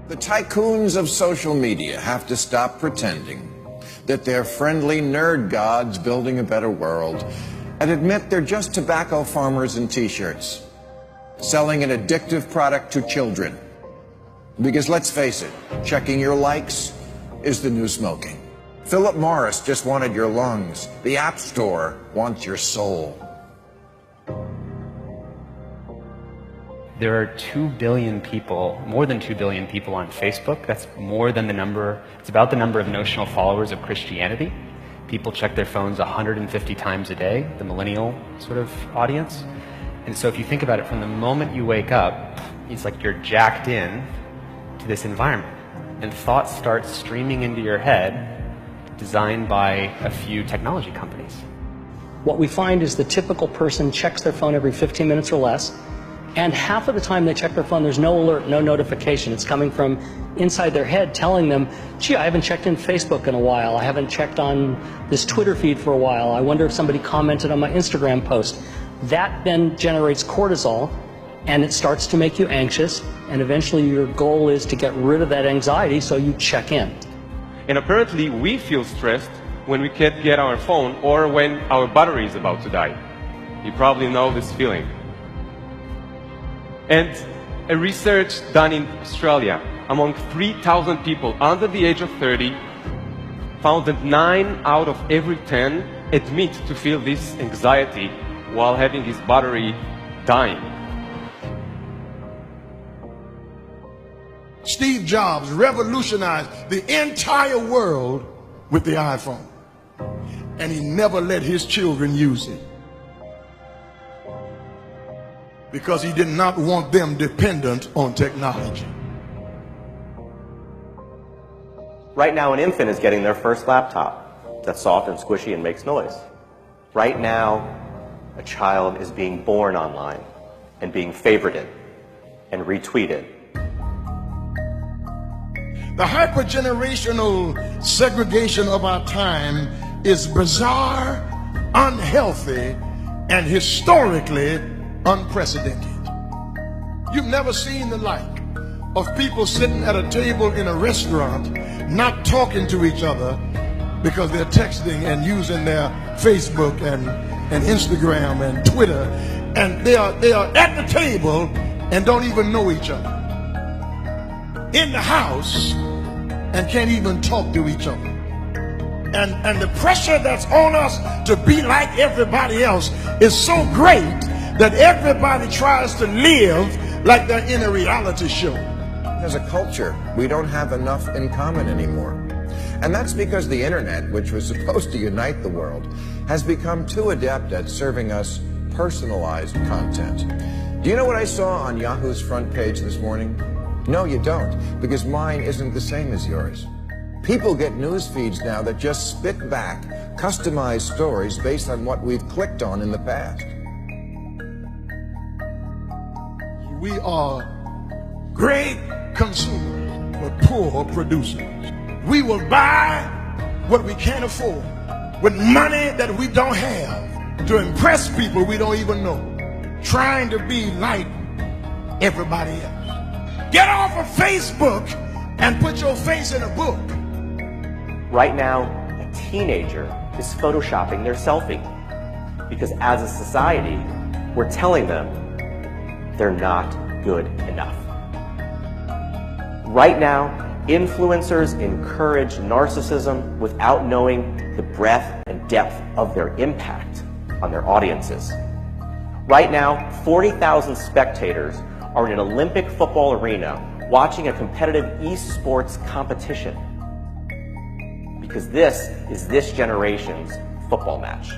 The tycoons of social media have to stop pretending that they're friendly nerd gods building a better world and admit they're just tobacco farmers in t-shirts, selling an addictive product to children. Because let's face it, checking your likes is the new smoking. Philip Morris just wanted your lungs. The App Store wants your soul. There are 2 billion people, more than 2 billion people on Facebook. That's more than the number, it's about the number of notional followers of Christianity. People check their phones 150 times a day, the millennial sort of audience. And so if you think about it, from the moment you wake up, it's like you're jacked in to this environment. And thoughts start streaming into your head, designed by a few technology companies. What we find is the typical person checks their phone every 15 minutes or less, and half of the time they check their phone, there's no alert, no notification. It's coming from inside their head telling them, gee, I haven't checked in Facebook in a while. I haven't checked on this Twitter feed for a while. I wonder if somebody commented on my Instagram post. That then generates cortisol, and it starts to make you anxious, and eventually your goal is to get rid of that anxiety, so you check in. And apparently we feel stressed when we can't get our phone or when our battery is about to die. You probably know this feeling. And a research done in Australia among 3,000 people under the age of 30 found that 9 out of every 10 admit to feel this anxiety while having his battery dying. Steve Jobs revolutionized the entire world with the iPhone, and he never let his children use it because he did not want them dependent on technology. Right now, an infant is getting their first laptop that's soft and squishy and makes noise. Right now, a child is being born online and being favorited and retweeted. The hypergenerational segregation of our time is bizarre, unhealthy, and historically unprecedented. You've never seen the like of people sitting at a table in a restaurant not talking to each other because they're texting and using their Facebook and Instagram and Twitter, and they are at the table and don't even know each other. In the house and can't even talk to each other. And the pressure that's on us to be like everybody else is so great that everybody tries to live like they're in a reality show. As a culture, we don't have enough in common anymore. And that's because the internet, which was supposed to unite the world, has become too adept at serving us personalized content. Do you know what I saw on Yahoo's front page this morning? No, you don't, because mine isn't the same as yours. People get news feeds now that just spit back customized stories based on what we've clicked on in the past. We are great consumers, but poor producers. We will buy what we can't afford with money that we don't have to impress people we don't even know, trying to be like everybody else. Get off of Facebook and put your face in a book. Right now, a teenager is photoshopping their selfie because as a society, we're telling them they're not good enough. Right now, influencers encourage narcissism without knowing the breadth and depth of their impact on their audiences. Right now, 40,000 spectators are in an Olympic football arena watching a competitive esports competition because this is this generation's football match.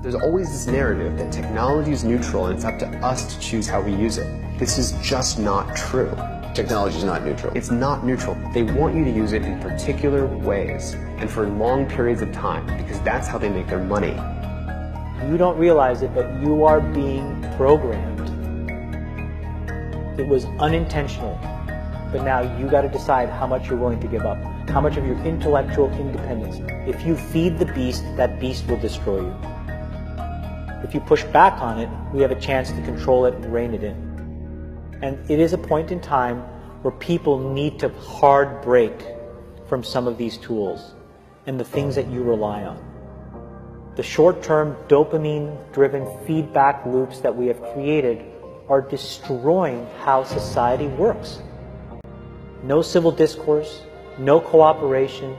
There's always this narrative that technology is neutral and it's up to us to choose how we use it. This is just not true. Technology is not neutral. It's not neutral. They want you to use it in particular ways and for long periods of time because that's how they make their money. You don't realize it, but you are being programmed. It was unintentional, but now you got to decide how much you're willing to give up, how much of your intellectual independence. If you feed the beast, that beast will destroy you. If you push back on it, we have a chance to control it and rein it in. And it is a point in time where people need to hard break from some of these tools and the things that you rely on. The short-term dopamine-driven feedback loops that we have created are destroying how society works. No civil discourse, no cooperation,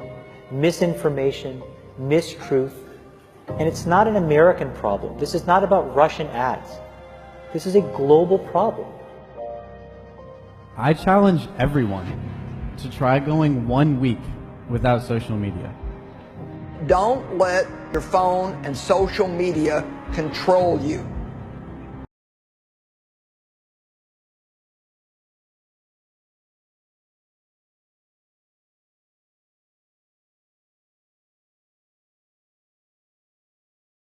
misinformation, mistruth. And it's not an American problem. This is not about Russian ads. This is a global problem. I challenge everyone to try going 1 week without social media. Don't let your phone and social media control you.